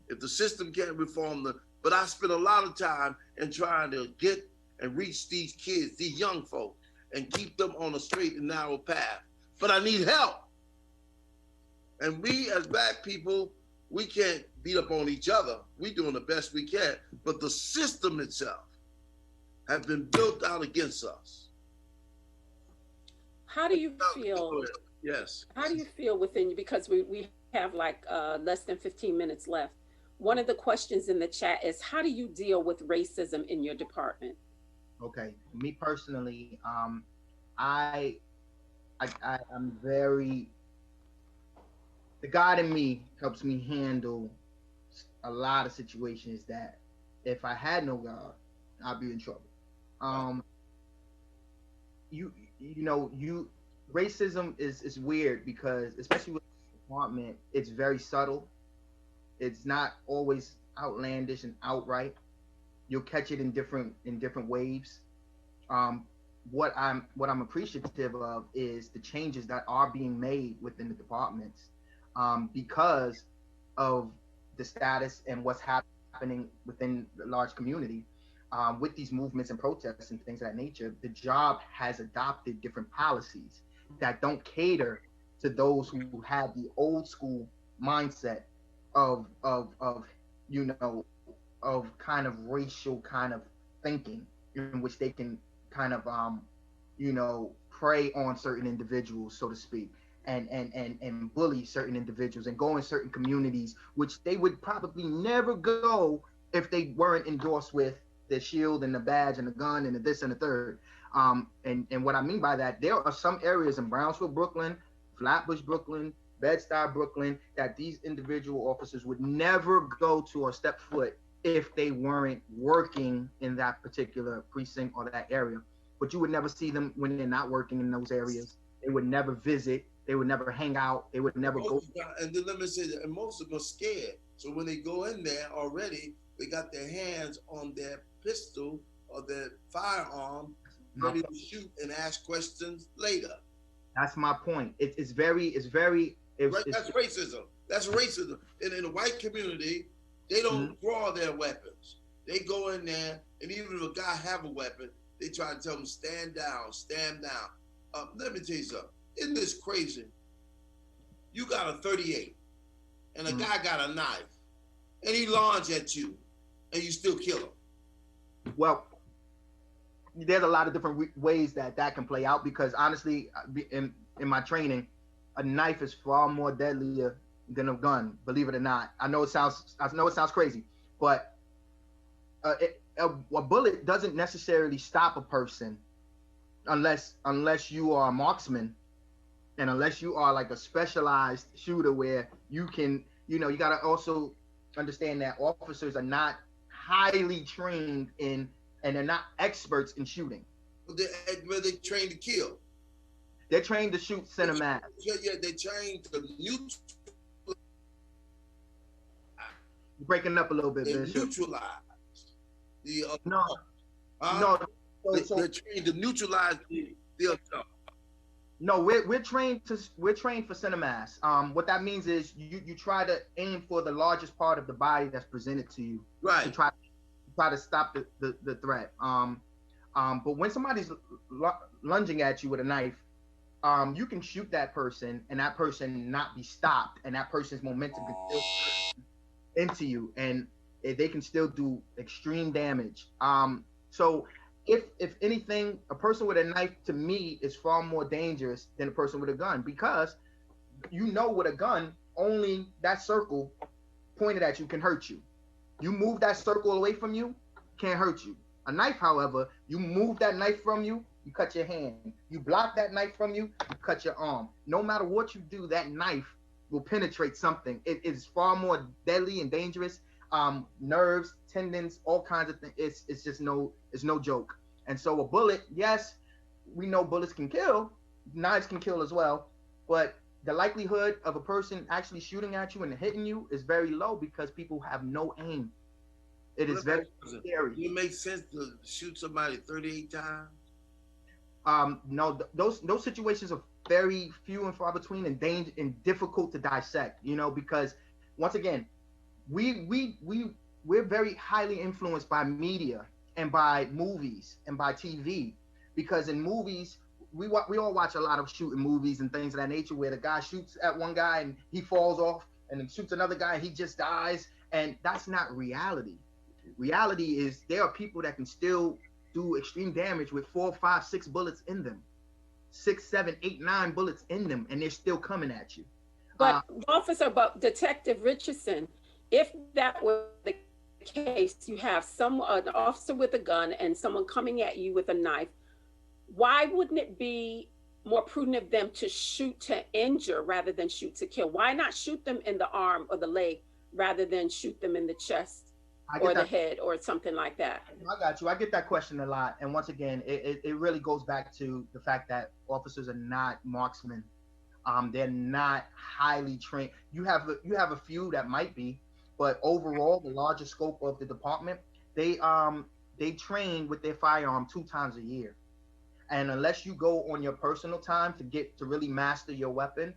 S1: If the system can't reform but I spend a lot of time in trying to get and reach these kids, these young folk, and keep them on a straight and narrow path. But I need help. And we as black people, we can't beat up on each other. We're doing the best we can. But the system itself has been built out against us.
S2: How do you feel?
S1: Yes.
S2: How do you feel within you? Because we have like less than 15 minutes left. One of the questions in the chat is, how do you deal with racism in your department?
S3: Okay, me personally, I'm very, the God in me helps me handle a lot of situations that if I had no God, I'd be in trouble. Racism is weird because, especially with the department, it's very subtle. It's not always outlandish and outright. You'll catch it in different waves. What I'm appreciative of is the changes that are being made within the departments, because of the status and what's happening within the large community, with these movements and protests and things of that nature. The job has adopted different policies that don't cater to those who have the old school mindset of kind of racial kind of thinking, in which they can kind of prey on certain individuals, so to speak, and bully certain individuals and go in certain communities which they would probably never go if they weren't endorsed with the shield and the badge and the gun and the this and the third. And what I mean by that, there are some areas in Brownsville, Brooklyn, Flatbush, Brooklyn, Bed-Stuy, Brooklyn, that these individual officers would never go to or step foot if they weren't working in that particular precinct or that area. But you would never see them when they're not working in those areas. They would never visit. They would never hang out. They would never go.
S1: And then let me say that, and most of them are scared. So when they go in there already, they got their hands on their pistol or their firearm, ready to shoot and ask questions later.
S3: That's my point. It's very.
S1: That's racism. That's racism. And in the white community, they don't draw their weapons. They go in there, and even if a guy have a weapon, they try to tell him, stand down, stand down. Let me tell you something. Isn't this crazy? You got a 38, and a guy got a knife, and he launch at you, and you still kill him.
S3: Well, there's a lot of different ways that can play out, because honestly, in my training, a knife is far more deadlier than a gun. Believe it or not. I know it sounds crazy, but a bullet doesn't necessarily stop a person unless you are a marksman, and unless you are like a specialized shooter where you can, you got to also understand that officers are not highly trained in and they're not experts in shooting.
S1: Where they trained to kill.
S3: They're trained to shoot center mass.
S1: Yeah, they trained to neutralize.
S3: You're breaking up a little bit,
S1: They
S3: Bishop.
S1: neutralize the
S3: No,
S1: no.
S3: So,
S1: They're trained to neutralize the
S3: no, we're trained for center mass. What that means is you try to aim for the largest part of the body that's presented to you.
S1: right.
S3: To try to stop the threat. But when somebody's lunging at you with a knife, you can shoot that person and that person not be stopped, and that person's momentum can still into you, and they can still do extreme damage. So if anything, a person with a knife to me is far more dangerous than a person with a gun, because with a gun, only that circle pointed at you can hurt you. You move that circle away from you, can't hurt you. A knife, however, you move that knife from you, you cut your hand. You block that knife from you, you cut your arm. No matter what you do, that knife will penetrate something. It is far more deadly and dangerous. Nerves, tendons, all kinds of things. It's just it's no joke. And so a bullet, yes, we know bullets can kill, knives can kill as well, but the likelihood of a person actually shooting at you and hitting you is very low because people have no aim. It is very scary.
S1: It makes sense to shoot somebody 38 times.
S3: No, those situations are very few and far between and difficult to dissect, because once again, we're very highly influenced by media and by movies and by TV, because in movies we all watch a lot of shooting movies and things of that nature where the guy shoots at one guy and he falls off and then shoots another guy and he just dies, and that's not reality. Reality is there are people that can still do extreme damage with 4, 5, 6 bullets in them, 6, 7, 8, 9 bullets in them, and they're still coming at you.
S2: But Detective Richardson, if that were the case, you have an officer with a gun and someone coming at you with a knife, why wouldn't it be more prudent of them to shoot to injure rather than shoot to kill? Why not shoot them in the arm or the leg rather than shoot them in the chest or the head or something like that?
S3: I got you. I get that question a lot. And once again, it really goes back to the fact that officers are not marksmen. They're not highly trained. You have a few that might be, but overall, the larger scope of the department, they train with their firearm 2 times a year. And unless you go on your personal time to really master your weapon,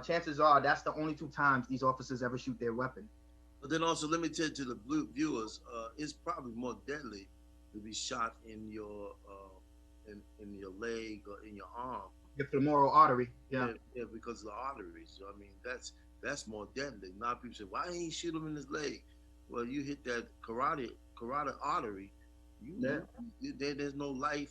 S3: chances are that's the only 2 times these officers ever shoot their weapon.
S1: But then also, let me tell to the viewers, it's probably more deadly to be shot in your leg or in your arm.
S3: The femoral artery, yeah,
S1: because of the arteries. I mean, that's more deadly. A lot of people say, why ain't he shoot him in his leg? Well, you hit that carotid artery, there's no life,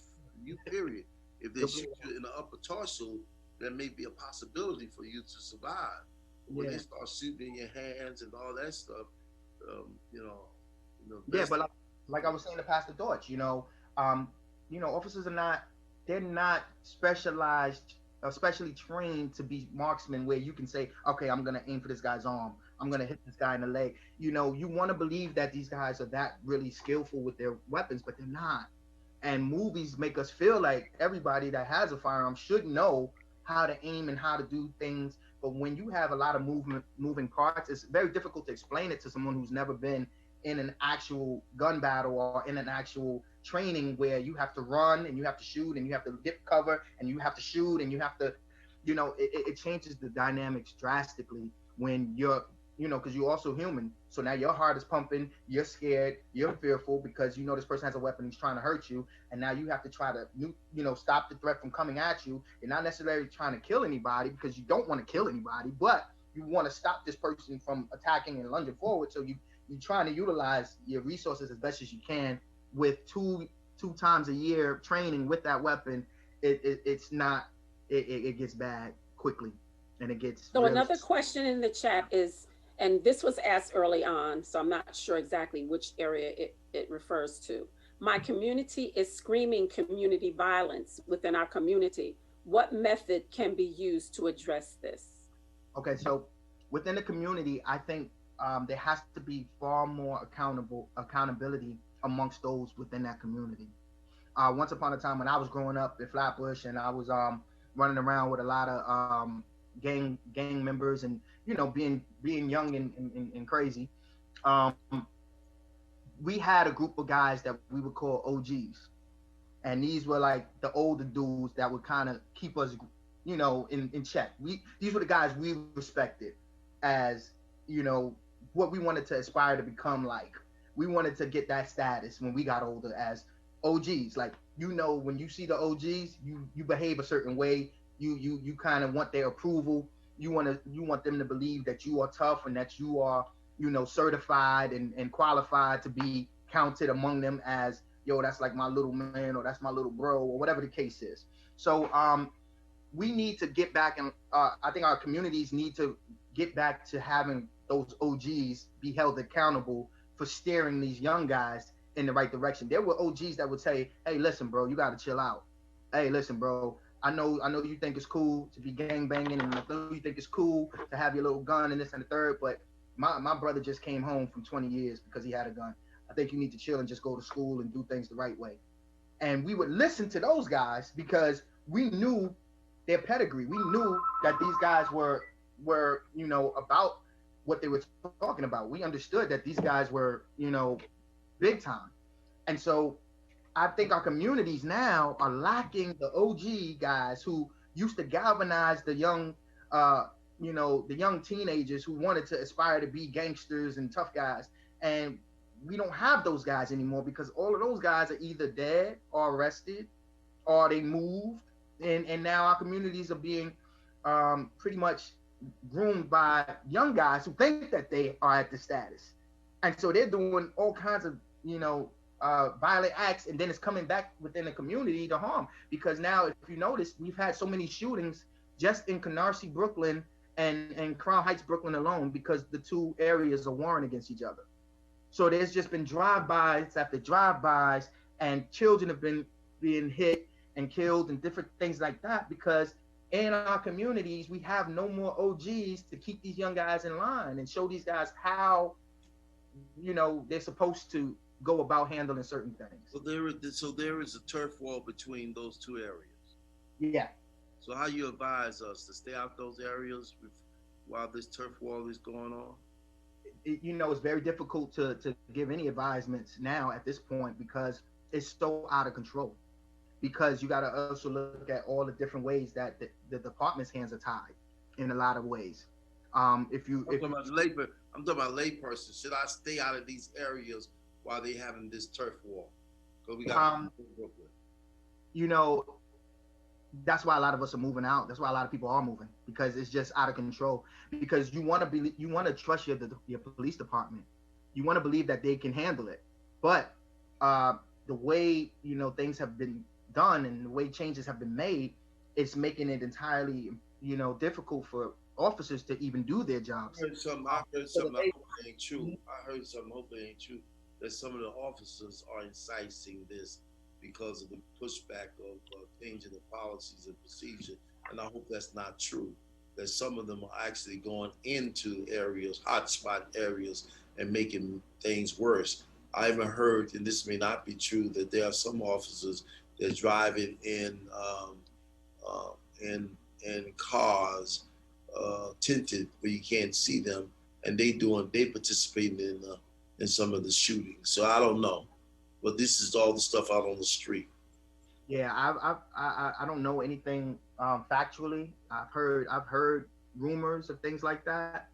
S1: period. If they shoot you in the upper torso, there may be a possibility for you to survive. When they start shooting in your hands and all that stuff,
S3: but like I was saying to Pastor Deutsch, officers they're not specialized, especially trained to be marksmen where you can say, okay, I'm gonna aim for this guy's arm, I'm gonna hit this guy in the leg. You want to believe that these guys are that really skillful with their weapons, but they're not. And movies make us feel like everybody that has a firearm should know how to aim and how to do things. But when you have a lot of moving parts, it's very difficult to explain it to someone who's never been in an actual gun battle or in an actual training where you have to run and you have to shoot and you have to get cover and you have to shoot and you have to, it changes the dynamics drastically when you're, because you're also human. So now your heart is pumping, you're scared, you're fearful because this person has a weapon, he's trying to hurt you. And now you have to try to, stop the threat from coming at you. You're not necessarily trying to kill anybody because you don't want to kill anybody, but you want to stop this person from attacking and lunging forward. So you're trying to utilize your resources as best as you can with two times a year training with that weapon. It gets bad quickly and it gets.
S2: So another question in the chat is, and this was asked early on, so I'm not sure exactly which area it refers to. My community is screaming community violence within our community. What method can be used to address this?
S3: Okay, so within the community, I think there has to be far more accountability amongst those within that community. Once upon a time when I was growing up in Flatbush and I was running around with a lot of gang members and being young and crazy, um, we had a group of guys that we would call OGs, and these were like the older dudes that would kind of keep us, in check. These were the guys we respected as, you know, what we wanted to aspire to become like. We wanted to get that status when we got older as OGs. Like, when you see the OGs, you behave a certain way. You kind of want their approval. You want them to believe that you are tough and that you are, certified and qualified to be counted among them as, yo, that's like my little man or that's my little bro or whatever the case is. So we need to get back, and I think our communities need to get back to having those OGs be held accountable for steering these young guys in the right direction. There were OGs that would say, "Hey, listen, bro, you got to chill out. Hey, listen, bro, I know you think it's cool to be gang banging, and I know you think it's cool to have your little gun and this and the third, but my brother just came home from 20 years because he had a gun. I think you need to chill and just go to school and do things the right way." And we would listen to those guys because we knew their pedigree. We knew that these guys were about what they were talking about. We understood that these guys were, big time. And so I think our communities now are lacking the OG guys who used to galvanize the young, the young teenagers who wanted to aspire to be gangsters and tough guys. And we don't have those guys anymore because all of those guys are either dead or arrested or they moved. And now our communities are being pretty much groomed by young guys who think that they are at the status. And so they're doing all kinds of, violent acts, and then it's coming back within the community to harm. Because now, if you notice, we've had so many shootings just in Canarsie, Brooklyn, and Crown Heights, Brooklyn alone, because the two areas are warring against each other. So there's just been drive-bys after drive-bys, and children have been being hit and killed and different things like that because in our communities, we have no more OGs to keep these young guys in line and show these guys how, they're supposed to go about handling certain things.
S1: So there is a turf war between those two areas.
S3: Yeah.
S1: So how you advise us to stay out those areas while this turf war is going on?
S3: It's very difficult to give any advisements now at this point because it's so out of control. Because you got to also look at all the different ways that the department's hands are tied in a lot of ways. I'm talking
S1: about layperson. Should I stay out of these areas while they having this turf war? Because we got Brooklyn.
S3: That's why a lot of us are moving out. That's why a lot of people are moving because it's just out of control. Because you want to trust your police department. You want to believe that they can handle it, but the way things have been done and the way changes have been made, it's making it entirely difficult for officers to even do their jobs.
S1: I heard something. I hope it ain't true. That some of the officers are inciting this because of the pushback of changing the policies and procedure. And I hope that's not true. That some of them are actually going into areas, hotspot areas, and making things worse. I even heard, and this may not be true, that there are some officers that driving in cars tinted where you can't see them, and they participating in some of the shootings. So I don't know, but this is all the stuff out on the street.
S3: Yeah, I don't know anything factually. I've heard rumors of things like that.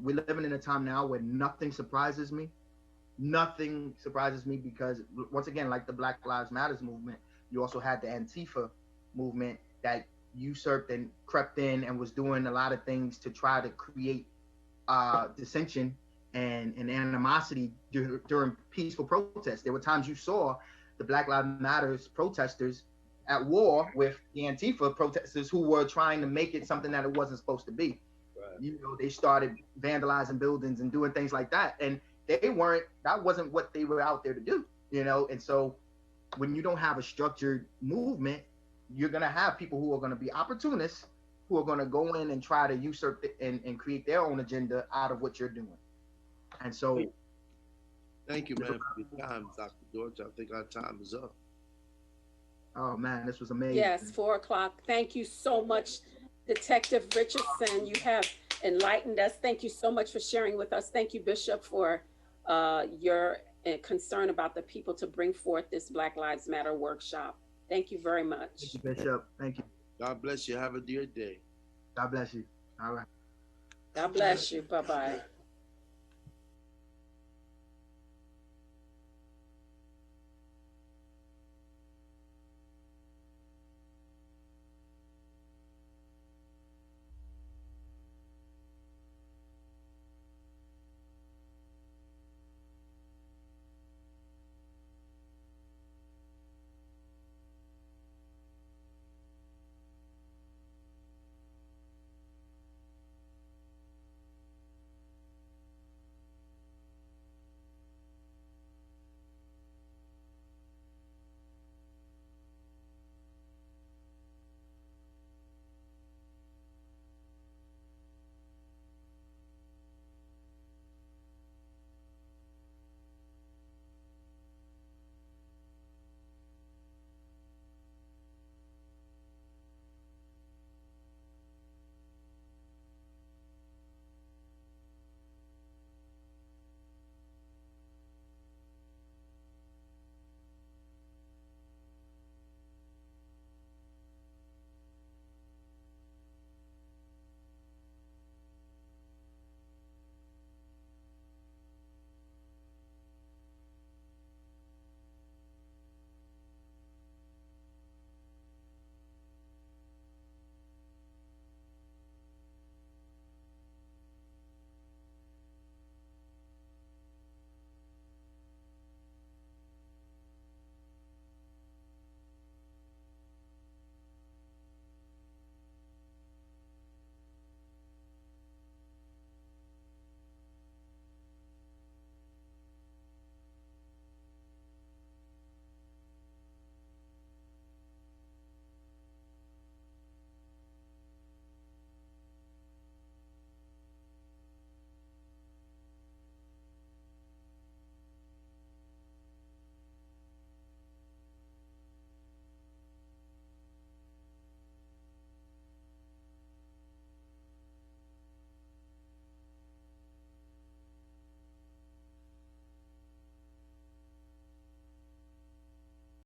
S3: We're living in a time now where nothing surprises me. Nothing surprises me because once again, like the Black Lives Matters movement, you also had the Antifa movement that usurped and crept in and was doing a lot of things to try to create dissension and animosity during peaceful protests. There were times you saw the Black Lives Matters protesters at war with the Antifa protesters who were trying to make it something that it wasn't supposed to be. Right. They started vandalizing buildings and doing things like that. And that wasn't what they were out there to do, And so when you don't have a structured movement, you're going to have people who are going to be opportunists, who are going to go in and try to usurp it and create their own agenda out of what you're doing. And so
S1: Thank you, man, for your time, Dr. George. I think our time is up.
S3: Oh man, this was amazing.
S2: Yes, 4 o'clock. Thank you so much, Detective Richardson. You have enlightened us. Thank you so much for sharing with us. Thank you, Bishop, for your concern about the people to bring forth this Black Lives Matter workshop. Thank you very
S3: Thank
S2: much.
S3: you, Bishop. Thank you.
S1: God bless you. Have a dear day.
S3: God bless you. All right.
S2: God bless you. Bye bye.